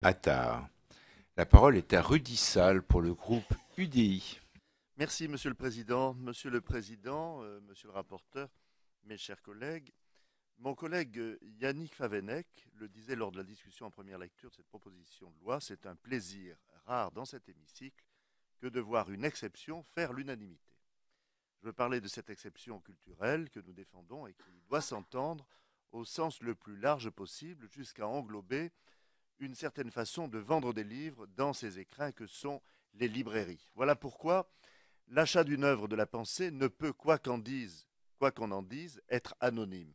Attard. La parole est à Rudy Sall pour le groupe UDI. Merci, Monsieur le Président, Monsieur le rapporteur, mes chers collègues. Mon collègue Yannick Favennec le disait lors de la discussion en première lecture de cette proposition de loi, c'est un plaisir rare dans cet hémicycle que de voir une exception faire l'unanimité. Je veux parler de cette exception culturelle que nous défendons et qui doit s'entendre au sens le plus large possible jusqu'à englober une certaine façon de vendre des livres dans ces écrins que sont les librairies. Voilà pourquoi l'achat d'une œuvre de la pensée ne peut, quoi qu'on en dise, être anonyme.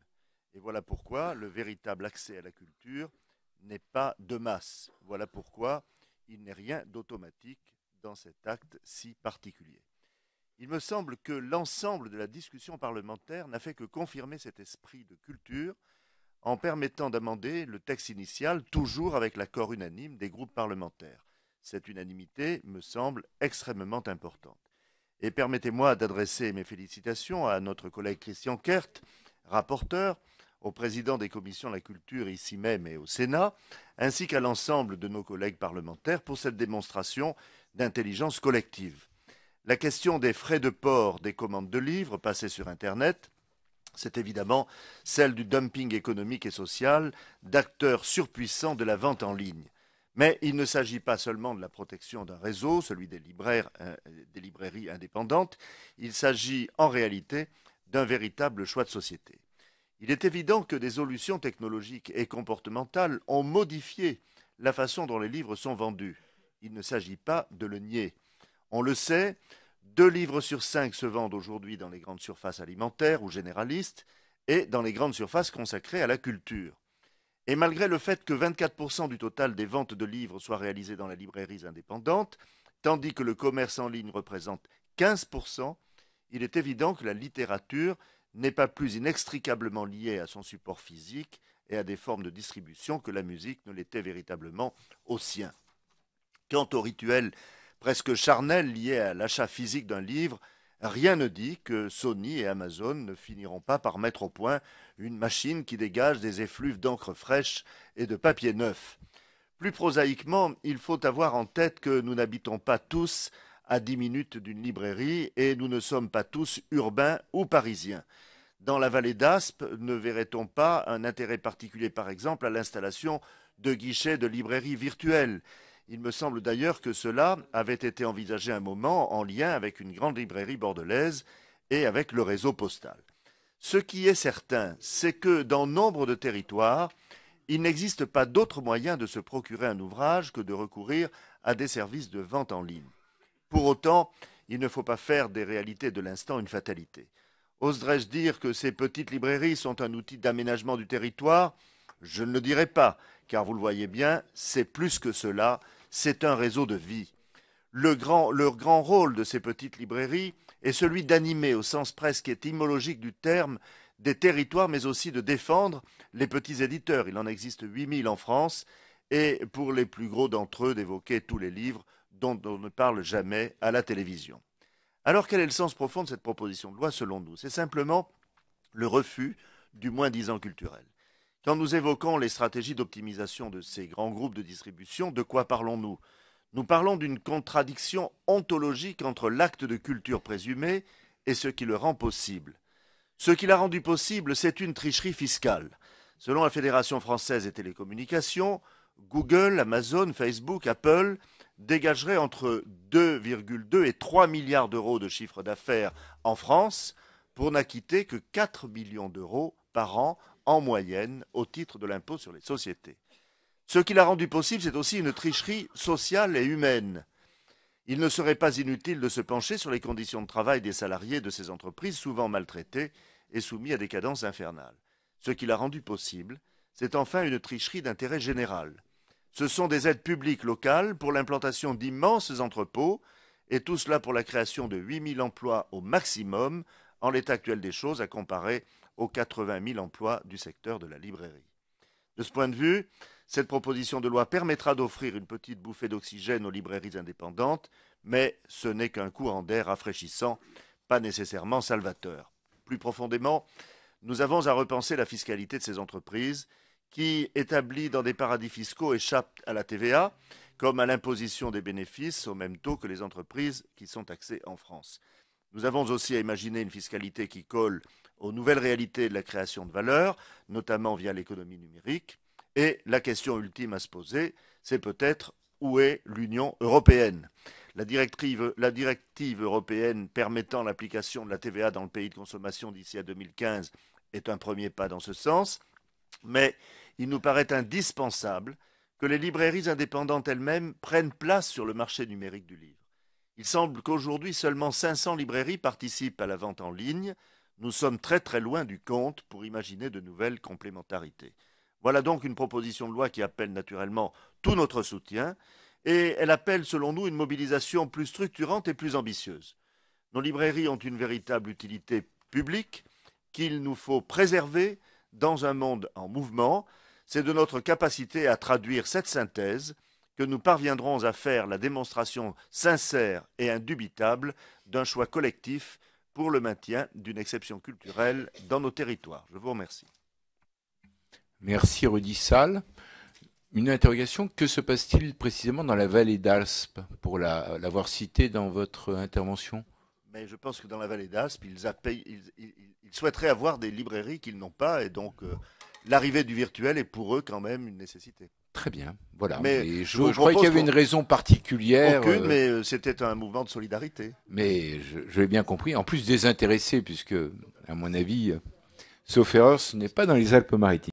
Et voilà pourquoi le véritable accès à la culture n'est pas de masse. Voilà pourquoi il n'est rien d'automatique dans cet acte si particulier. Il me semble que l'ensemble de la discussion parlementaire n'a fait que confirmer cet esprit de culture en permettant d'amender le texte initial, toujours avec l'accord unanime des groupes parlementaires. Cette unanimité me semble extrêmement importante. Et permettez-moi d'adresser mes félicitations à notre collègue Christian Kert, rapporteur, au président des commissions de la culture ici même et au Sénat, ainsi qu'à l'ensemble de nos collègues parlementaires pour cette démonstration d'intelligence collective. La question des frais de port des commandes de livres passées sur Internet, c'est évidemment celle du dumping économique et social d'acteurs surpuissants de la vente en ligne. Mais il ne s'agit pas seulement de la protection d'un réseau, celui des librairies indépendantes, il s'agit en réalité d'un véritable choix de société. Il est évident que des solutions technologiques et comportementales ont modifié la façon dont les livres sont vendus. Il ne s'agit pas de le nier. On le sait, 2 livres sur 5 se vendent aujourd'hui dans les grandes surfaces alimentaires ou généralistes et dans les grandes surfaces consacrées à la culture. Et malgré le fait que 24% du total des ventes de livres soient réalisées dans les librairies indépendantes, tandis que le commerce en ligne représente 15%, il est évident que la littérature n'est pas plus inextricablement liée à son support physique et à des formes de distribution que la musique ne l'était véritablement au sien. Quant au rituel presque charnel lié à l'achat physique d'un livre, rien ne dit que Sony et Amazon ne finiront pas par mettre au point une machine qui dégage des effluves d'encre fraîche et de papier neuf. Plus prosaïquement, il faut avoir en tête que nous n'habitons pas tous à 10 minutes d'une librairie et nous ne sommes pas tous urbains ou parisiens. Dans la vallée d'Aspe, ne verrait-on pas un intérêt particulier, par exemple, à l'installation de guichets de librairies virtuelles? Il me semble d'ailleurs que cela avait été envisagé un moment en lien avec une grande librairie bordelaise et avec le réseau postal. Ce qui est certain, c'est que dans nombre de territoires, il n'existe pas d'autre moyen de se procurer un ouvrage que de recourir à des services de vente en ligne. Pour autant, il ne faut pas faire des réalités de l'instant une fatalité. Oserais-je dire que ces petites librairies sont un outil d'aménagement du territoire? Je ne le dirai pas, car vous le voyez bien, c'est plus que cela, c'est un réseau de vie. Leur grand rôle de ces petites librairies est celui d'animer, au sens presque étymologique du terme, des territoires, mais aussi de défendre les petits éditeurs. Il en existe 8000 en France, et pour les plus gros d'entre eux, d'évoquer tous les livres dont on ne parle jamais à la télévision. Alors quel est le sens profond de cette proposition de loi selon nous? C'est simplement le refus du moins-disant culturel. Quand nous évoquons les stratégies d'optimisation de ces grands groupes de distribution, de quoi parlons-nous? Nous parlons d'une contradiction ontologique entre l'acte de culture présumé et ce qui le rend possible. Ce qui l'a rendu possible, c'est une tricherie fiscale. Selon la Fédération française des télécommunications, Google, Amazon, Facebook, Apple dégageraient entre 2,2 et 3 milliards d'euros de chiffre d'affaires en France pour n'acquitter que 4 millions d'euros par an en moyenne au titre de l'impôt sur les sociétés. Ce qui l'a rendu possible, c'est aussi une tricherie sociale et humaine. Il ne serait pas inutile de se pencher sur les conditions de travail des salariés de ces entreprises souvent maltraités et soumis à des cadences infernales. Ce qui l'a rendu possible, c'est enfin une tricherie d'intérêt général. Ce sont des aides publiques locales pour l'implantation d'immenses entrepôts, et tout cela pour la création de 8000 emplois au maximum, en l'état actuel des choses, à comparer aux 80 000 emplois du secteur de la librairie. De ce point de vue, cette proposition de loi permettra d'offrir une petite bouffée d'oxygène aux librairies indépendantes, mais ce n'est qu'un courant d'air rafraîchissant, pas nécessairement salvateur. Plus profondément, nous avons à repenser la fiscalité de ces entreprises qui, établis dans des paradis fiscaux, échappent à la TVA, comme à l'imposition des bénéfices au même taux que les entreprises qui sont taxées en France. Nous avons aussi à imaginer une fiscalité qui colle aux nouvelles réalités de la création de valeur, notamment via l'économie numérique. Et la question ultime à se poser, c'est peut-être où est l'Union européenne ? La directive européenne permettant l'application de la TVA dans le pays de consommation d'ici à 2015 est un premier pas dans ce sens, mais il nous paraît indispensable que les librairies indépendantes elles-mêmes prennent place sur le marché numérique du livre. Il semble qu'aujourd'hui, seulement 500 librairies participent à la vente en ligne. Nous sommes très très loin du compte pour imaginer de nouvelles complémentarités. Voilà donc une proposition de loi qui appelle naturellement tout notre soutien et elle appelle selon nous une mobilisation plus structurante et plus ambitieuse. Nos librairies ont une véritable utilité publique qu'il nous faut préserver dans un monde en mouvement. C'est de notre capacité à traduire cette synthèse que nous parviendrons à faire la démonstration sincère et indubitable d'un choix collectif pour le maintien d'une exception culturelle dans nos territoires. Je vous remercie. Merci Rudy Sall. Une interrogation, que se passe-t-il précisément dans la vallée d'Alspe, pour l'avoir cité dans votre intervention? Mais je pense que dans la vallée d'Aspe, ils souhaiteraient avoir des librairies qu'ils n'ont pas, et donc l'arrivée du virtuel est pour eux quand même une nécessité. Très bien, voilà. Mais Je croyais qu'il y avait une raison particulière. Aucune, mais c'était un mouvement de solidarité. Mais je l'ai bien compris. En plus désintéressé, puisque, à mon avis, sauf erreur, ce n'est pas dans les Alpes-Maritimes.